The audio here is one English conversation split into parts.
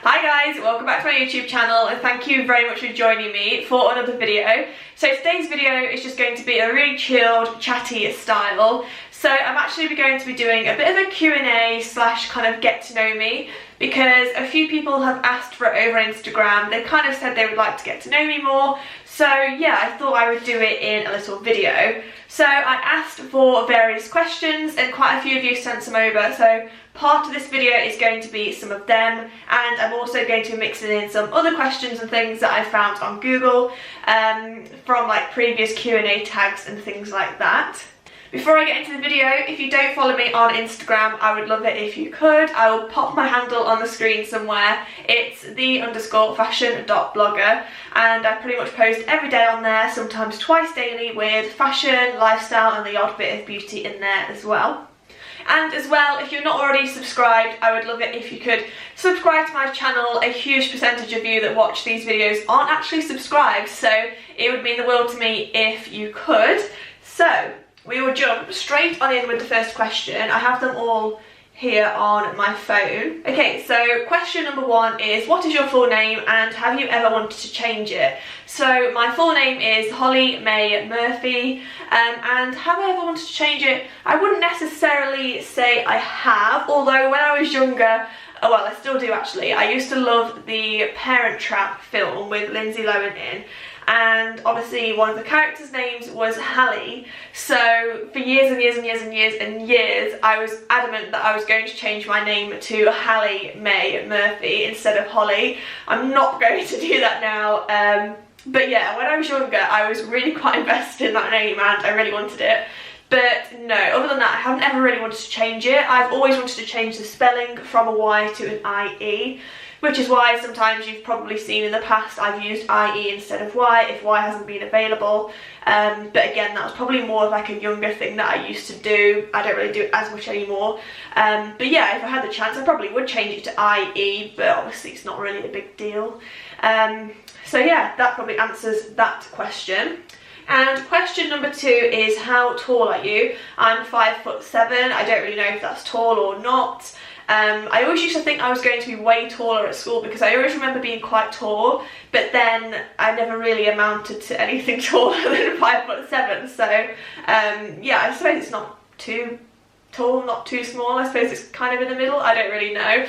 Hi guys, welcome back to my YouTube channel and thank you very much for joining me for another video. So today's video is just going to be a really chilled, chatty style. So I'm actually going to be doing a bit of a Q&A slash kind of get to know me, because a few people have asked for it over Instagram. They kind of said they would like to get to know me more. So yeah, I thought I would do it in a little video. So I asked for various questions and quite a few of you sent some over. So part of this video is going to be some of them, and I'm also going to be mixing in some other questions and things that I found on Google from like previous Q&A tags and things like that. Before I get into the video, if you don't follow me on Instagram, I would love it if you could. I will pop my handle on the screen somewhere. It's the_fashion.blogger, and I pretty much post every day on there, sometimes twice daily, with fashion, lifestyle and the odd bit of beauty in there as well. And as well, if you're not already subscribed, I would love it if you could subscribe to my channel. A huge percentage of you that watch these videos aren't actually subscribed, so it would mean the world to me if you could. So we will jump straight on in with the first question. I have them all here on my phone. Okay, so question number one is, what is your full name and have you ever wanted to change it? So my full name is Holly May Murphy, and have I ever wanted to change it? I wouldn't necessarily say I have, although when I was younger, oh well, I still do actually, I used to love the Parent Trap film with Lindsay Lohan in, and obviously one of the characters' names was Hallie. So for years and years and years and years and years, I was adamant that I was going to change my name to Hallie May Murphy instead of Holly. I'm not going to do that now. But yeah, when I was younger, I was really quite invested in that name and I really wanted it. But no, other than that, I haven't ever really wanted to change it. I've always wanted to change the spelling from a Y to an IE, which is why sometimes you've probably seen in the past I've used IE instead of Y if Y hasn't been available. But again, that was probably more of like a younger thing that I used to do. I don't really do it as much anymore. But yeah, if I had the chance, I probably would change it to IE, but obviously it's not really a big deal. So yeah, that probably answers that question. And question number two is, how tall are you? I'm 5'7". I don't really know if that's tall or not. I always used to think I was going to be way taller at school because I always remember being quite tall, but then I never really amounted to anything taller than 5'7". So yeah, I suppose it's not too tall, not too small. I suppose it's kind of in the middle. I don't really know.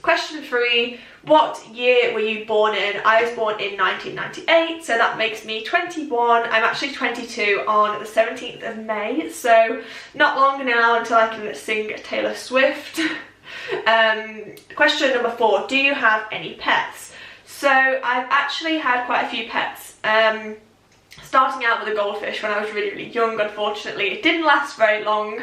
Question three, what year were you born in? I was born in 1998, so that makes me 21. I'm actually 22 on the 17th of May, so not long now until I can sing Taylor Swift. Question number four, do you have any pets? So I've actually had quite a few pets. Starting out with a goldfish when I was really, really young, unfortunately. It didn't last very long.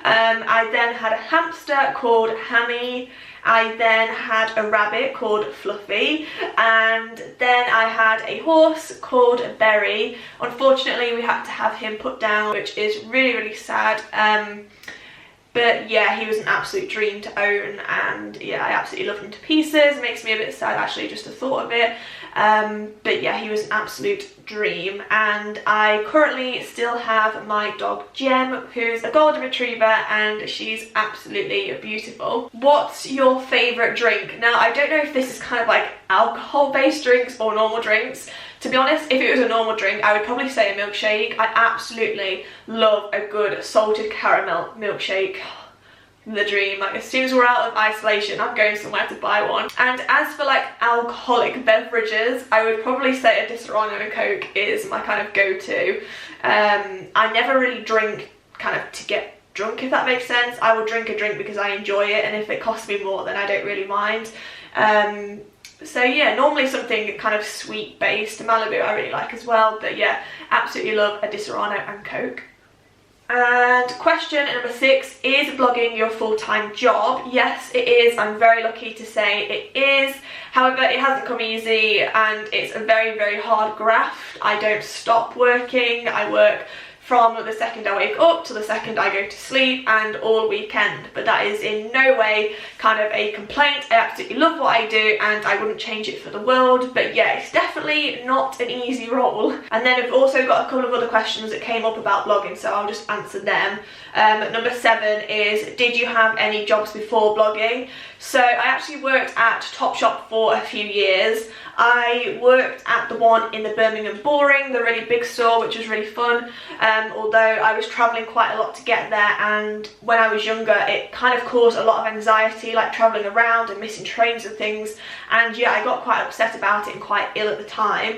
I then had a hamster called Hammy. I then had a rabbit called Fluffy, and then I had a horse called Berry. Unfortunately, we had to have him put down, which is really, really sad. But yeah, he was an absolute dream to own, and yeah, I absolutely love him to pieces. It makes me a bit sad actually just the thought of it. But yeah, he was an absolute dream, and I currently still have my dog Gem, who's a golden retriever, and she's absolutely beautiful. What's your favourite drink? Now, I don't know if this is kind of like alcohol-based drinks or normal drinks. To be honest, if it was a normal drink, I would probably say a milkshake. I absolutely love a good salted caramel milkshake. The dream. Like, as soon as we're out of isolation, I'm going somewhere to buy one. And as for like alcoholic beverages, I would probably say a Disaronno and Coke is my kind of go-to. I never really drink kind of to get drunk, if that makes sense. I will drink a drink because I enjoy it, and if it costs me more, then I don't really mind. So yeah, normally something kind of sweet based. Malibu I really like as well, but yeah, absolutely love a Disaronno and Coke. And question number six, is blogging your full-time job? Yes, it is. I'm very lucky to say it is. However, it hasn't come easy, and it's a very, very hard graft. I don't stop working. I work from the second I wake up to the second I go to sleep, and all weekend. But that is in no way kind of a complaint. I absolutely love what I do and I wouldn't change it for the world. But yeah, it's definitely not an easy role. And then I've also got a couple of other questions that came up about blogging, so I'll just answer them. Number 7 is, did you have any jobs before blogging? So I actually worked at Topshop for a few years. I worked at the one in the Birmingham Boring, the really big store, which was really fun, although I was travelling quite a lot to get there, and when I was younger it kind of caused a lot of anxiety, like travelling around and missing trains and things, and yeah, I got quite upset about it and quite ill at the time.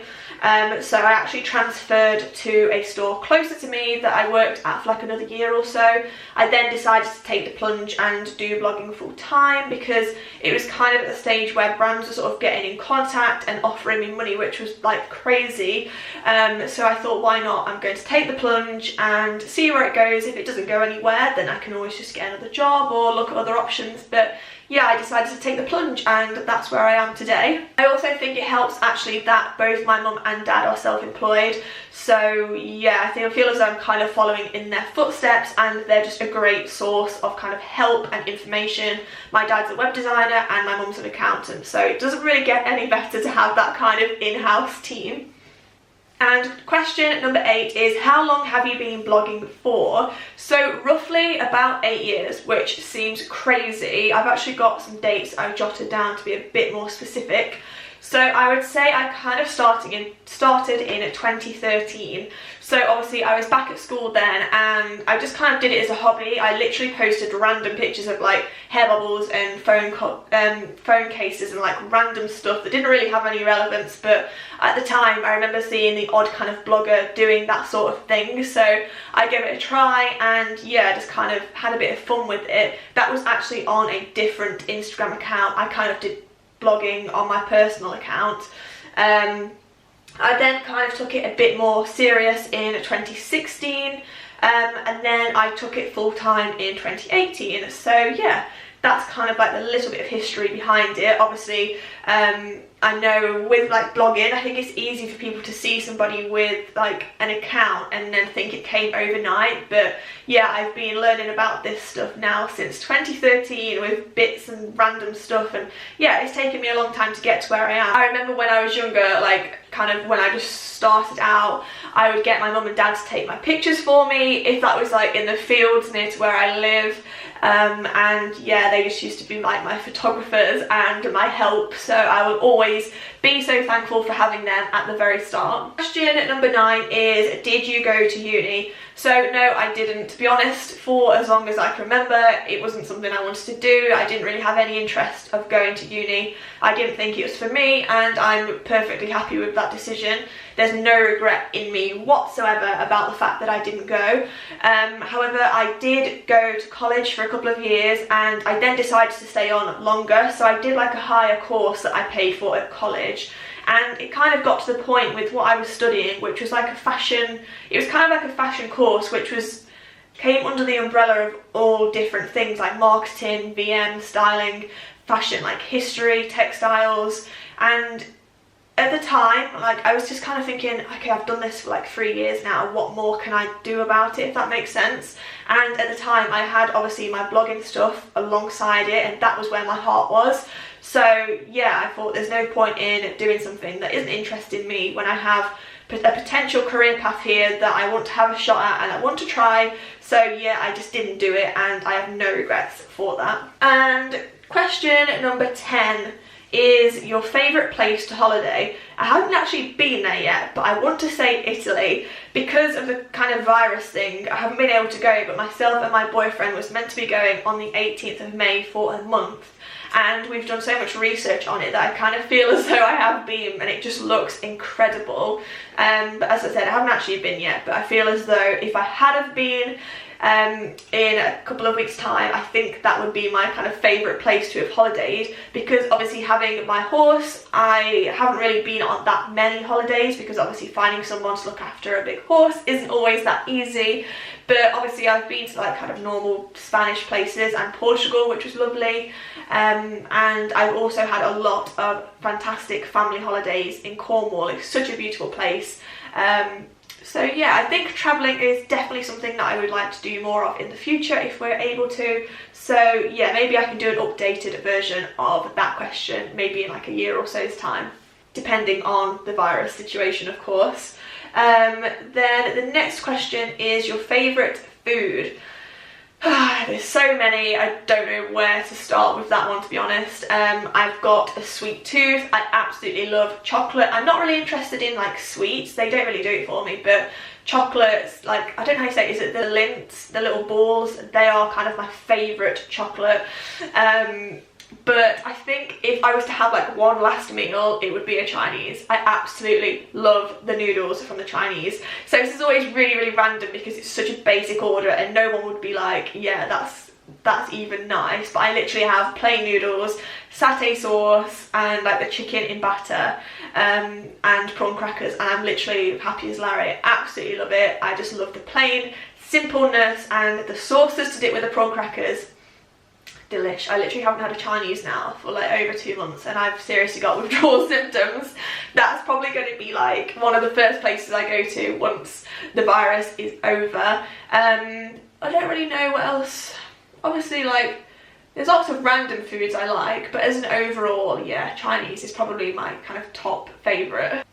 So I actually transferred to a store closer to me that I worked at for like another year or so. I then decided to take the plunge and do blogging full time because it was kind of at the stage where brands were sort of getting in contact and offering me money, which was like crazy. So I thought, why not? I'm going to take the plunge and see where it goes. If it doesn't go anywhere, then I can always just get another job or look at other options. But yeah, I decided to take the plunge, and that's where I am today. I also think it helps actually that both my mum and dad are self-employed, so yeah, I feel as though I'm kind of following in their footsteps, and they're just a great source of kind of help and information. My dad's a web designer and my mum's an accountant, so it doesn't really get any better to have that kind of in-house team. And question number 8 is, how long have you been blogging for? So roughly about 8 years, which seems crazy. I've actually got some dates I've jotted down to be a bit more specific. So I would say I kind of started in 2013. So obviously I was back at school then, and I just kind of did it as a hobby. I literally posted random pictures of like hair bubbles and phone cases and like random stuff that didn't really have any relevance, but at the time I remember seeing the odd kind of blogger doing that sort of thing, so I gave it a try, and yeah, just kind of had a bit of fun with it. That was actually on a different Instagram account. I kind of did blogging on my personal account. I then kind of took it a bit more serious in 2016, and then I took it full time in 2018. So yeah, that's kind of like the little bit of history behind it. Obviously, I know with like blogging, I think it's easy for people to see somebody with like an account and then think it came overnight, but yeah, I've been learning about this stuff now since 2013 with bits and random stuff, and yeah, it's taken me a long time to get to where I am. I remember when I was younger, like kind of when I just started out, I would get my mum and dad to take my pictures for me if that was like in the fields near to where I live. And yeah, they just used to be like my photographers and my help, so I will always be so thankful for having them at the very start. Question number 9 is, did you go to uni? So no, I didn't. To be honest, for as long as I can remember, it wasn't something I wanted to do. I didn't really have any interest of going to uni. I didn't think it was for me, and I'm perfectly happy with that decision. There's no regret in me whatsoever about the fact that I didn't go. However, I did go to college for a couple of years, and I then decided to stay on longer, so I did like a higher course that I paid for at college. And it kind of got to the point with what I was studying, which was like a fashion, it was kind of like a fashion course, which came under the umbrella of all different things like marketing, VM, styling, fashion, like history, textiles, and at the time, like, I was just kind of thinking, okay, I've done this for like 3 years now, what more can I do about it, if that makes sense? And at the time I had obviously my blogging stuff alongside it, and that was where my heart was. So yeah, I thought there's no point in doing something that isn't interested in me when I have a potential career path here that I want to have a shot at and I want to try. So yeah, I just didn't do it, and I have no regrets for that. And question number 10 is your favourite place to holiday. I haven't actually been there yet, but I want to say Italy. Because of the kind of virus thing, I haven't been able to go, but myself and my boyfriend was meant to be going on the 18th of May for a month, and we've done so much research on it that I kind of feel as though I have been, and it just looks incredible. But as I said, I haven't actually been yet, but I feel as though if I had have been in a couple of weeks' time, I think that would be my kind of favourite place to have holidayed, because obviously having my horse, I haven't really been on that many holidays, because obviously finding someone to look after a big horse isn't always that easy. But obviously I've been to like kind of normal Spanish places and Portugal, which was lovely, and I've also had a lot of fantastic family holidays in Cornwall. It's such a beautiful place. So yeah, I think travelling is definitely something that I would like to do more of in the future if we're able to. So yeah, maybe I can do an updated version of that question maybe in like a year or so's time, depending on the virus situation, of course. Then the next question is your favourite food. There's so many, I don't know where to start with that one, to be honest. I've got a sweet tooth. I absolutely love chocolate. I'm not really interested in like sweets, they don't really do it for me, but chocolates, like, I don't know how you say it, is it the lints, the little balls? They are kind of my favourite chocolate. But I think if I was to have like one last meal, it would be a Chinese. I absolutely love the noodles from the Chinese. So this is always really, really random because it's such a basic order and no one would be like, yeah, that's even nice. But I literally have plain noodles, satay sauce, and like the chicken in batter, and prawn crackers, and I'm literally happy as Larry. I absolutely love it. I just love the plain simpleness and the sauces to dip with the prawn crackers. Delish. I literally haven't had a Chinese now for like over 2 months and I've seriously got withdrawal symptoms. That's probably going to be like one of the first places I go to once the virus is over. I don't really know what else. Obviously, like, there's lots of random foods I like, but as an overall, yeah, Chinese is probably my kind of top favourite.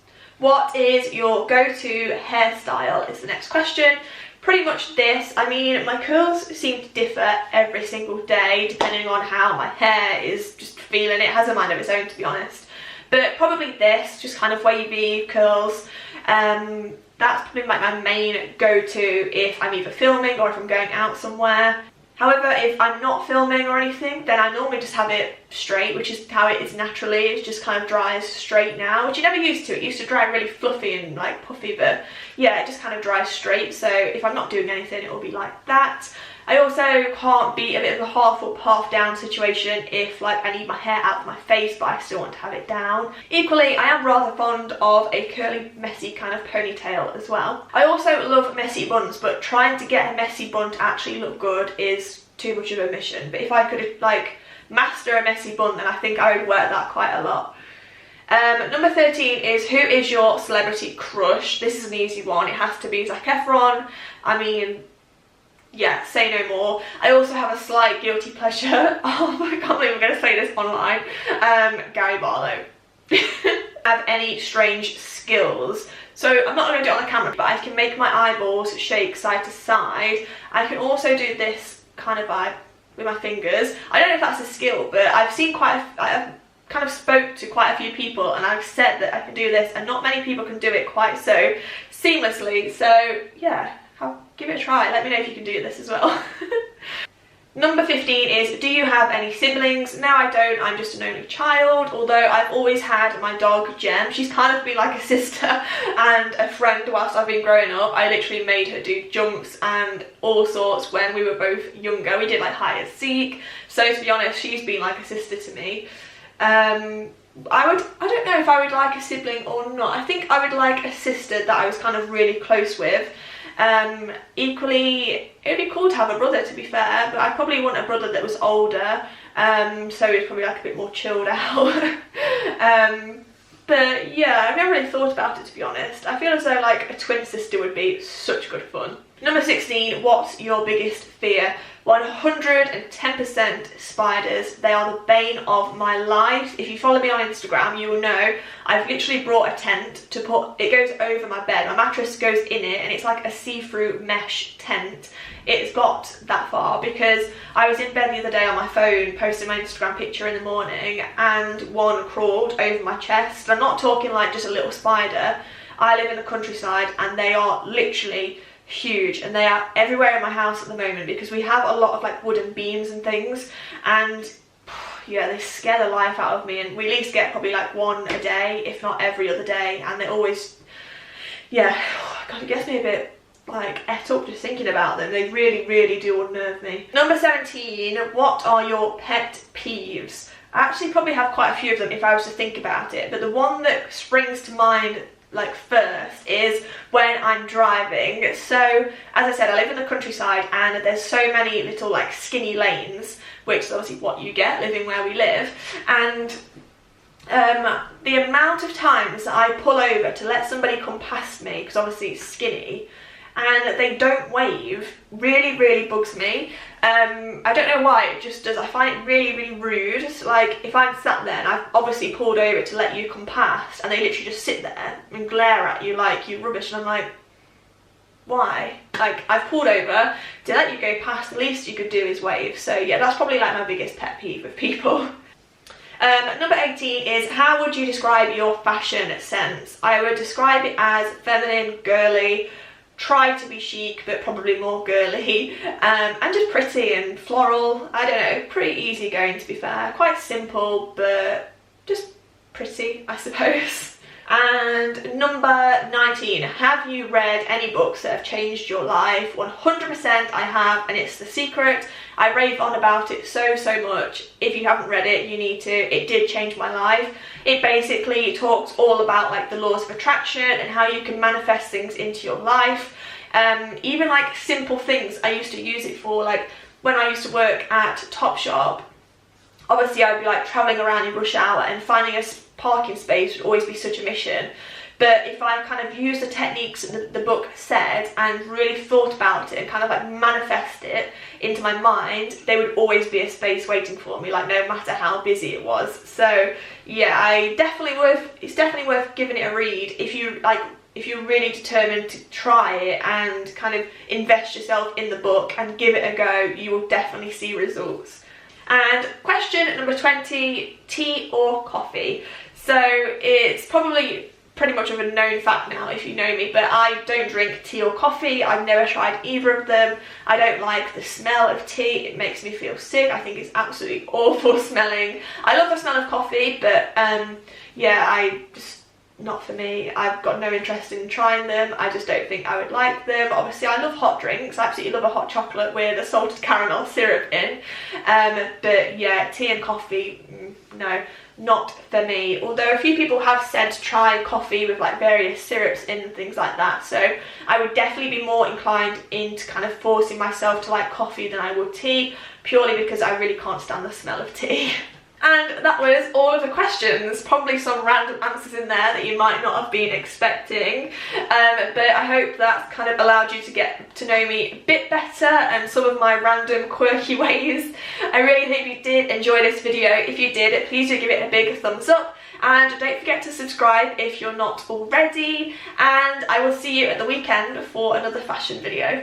What is your go-to hairstyle is the next question. Pretty much this. I mean, my curls seem to differ every single day depending on how my hair is just feeling. It has a mind of its own, to be honest. But probably this, just kind of wavy curls. That's probably like my main go-to if I'm either filming or if I'm going out somewhere. However, if I'm not filming or anything, then I normally just have it straight, which is how it is naturally. It just kind of dries straight now, which you never used to. It used to dry really fluffy and like puffy, but yeah, it just kind of dries straight. So if I'm not doing anything, it will be like that. I also can't be a bit of a half up, half down situation if like I need my hair out of my face, but I still want to have it down. Equally, I am rather fond of a curly, messy kind of ponytail as well. I also love messy buns, but trying to get a messy bun to actually look good is too much of a mission. But if I could like master a messy bun, then I think I would wear that quite a lot. Number 13 is, who is your celebrity crush? This is an easy one. It has to be Zac Efron. I mean, yeah, say no more. I also have a slight guilty pleasure. Oh, I can't believe I'm going to say this online. Gary Barlow. Have any strange skills? So I'm not going to do it on the camera, but I can make my eyeballs shake side to side. I can also do this kind of vibe with my fingers. I don't know if that's a skill, but I've seen I've kind of spoke to quite a few people and I've said that I can do this, and not many people can do it quite so seamlessly. So yeah, I'll give it a try. Let me know if you can do this as well. Number 15 is, do you have any siblings? No, I don't. I'm just an only child, although I've always had my dog Gem. She's kind of been like a sister and a friend whilst I've been growing up. I literally made her do jumps and all sorts when we were both younger. We did like hide and seek. So to be honest, she's been like a sister to me. I don't know if I would like a sibling or not. I think I would like a sister that I was kind of really close with. Equally, it would be cool to have a brother, to be fair, but I probably want a brother that was older, so he's probably like a bit more chilled out. But yeah, I've never really thought about it, to be honest. I feel as though like a twin sister would be such good fun. Number 16, what's your biggest fear? 110% spiders. They are the bane of my life. If you follow me on Instagram, you will know I've literally brought a tent to put, it goes over my bed. My mattress goes in it and it's like a see-through mesh tent. It's got that far because I was in bed the other day on my phone posting my Instagram picture in the morning and one crawled over my chest. I'm not talking like just a little spider. I live in the countryside and they are literally huge and they are everywhere in my house at the moment because we have a lot of like wooden beams and things, and yeah, they scare the life out of me, and we at least get probably like one a day, if not every other day, and they always, yeah, God, it gets me a bit like et up just thinking about them. They really, really do unnerve me. Number 17, what are your pet peeves? I actually probably have quite a few of them if I was to think about it, but the one that springs to mind like first is when I'm driving. So as I said, I live in the countryside and there's so many little like skinny lanes, which is obviously what you get living where we live, and the amount of times that I pull over to let somebody come past me, because obviously it's skinny, and they don't wave, really, really bugs me. I don't know why, it just does. I find it really, really rude. So, like, if I'm sat there and I've obviously pulled over to let you come past, and they literally just sit there and glare at you like you rubbish, and I'm like, why? Like, I've pulled over to let you go past, the least you could do is wave. So yeah, that's probably like my biggest pet peeve with people. Number 18 is, how would you describe your fashion sense? I would describe it as feminine, girly, try to be chic but probably more girly, and just pretty and floral. I don't know, pretty easy going, to be fair. Quite simple but just pretty, I suppose. And number 19, have you read any books that have changed your life? 100% I have, and it's The Secret. I rave on about it so much. If you haven't read it, you need to. It did change my life. It basically talks all about like the laws of attraction and how you can manifest things into your life. Even like simple things I used to use it for, like when I used to work at Topshop, obviously I'd be like travelling around in rush hour, and finding a parking space would always be such a mission. But if I kind of used the techniques that the book said and really thought about it and kind of like manifest it into my mind, there would always be a space waiting for me, like no matter how busy it was. So yeah, it's definitely worth giving it a read if you're really determined to try it and kind of invest yourself in the book and give it a go. You will definitely see results. And question number 20, tea or coffee? So it's probably pretty much of a known fact now if you know me, but I don't drink tea or coffee. I've never tried either of them. I don't like the smell of tea. It makes me feel sick. I think it's absolutely awful smelling. I love the smell of coffee, but yeah, not for me. I've got no interest in trying them. I just don't think I would like them. Obviously I love hot drinks. I absolutely love a hot chocolate with a salted caramel syrup in, but yeah, tea and coffee, no, not for me. Although a few people have said to try coffee with like various syrups in and things like that, so I would definitely be more inclined into kind of forcing myself to like coffee than I would tea, purely because I really can't stand the smell of tea. And that was all of the questions. Probably some random answers in there that you might not have been expecting, but I hope that kind of allowed you to get to know me a bit better and some of my random quirky ways. I really hope you did enjoy this video. If you did, please do give it a big thumbs up, and don't forget to subscribe if you're not already, and I will see you at the weekend for another fashion video.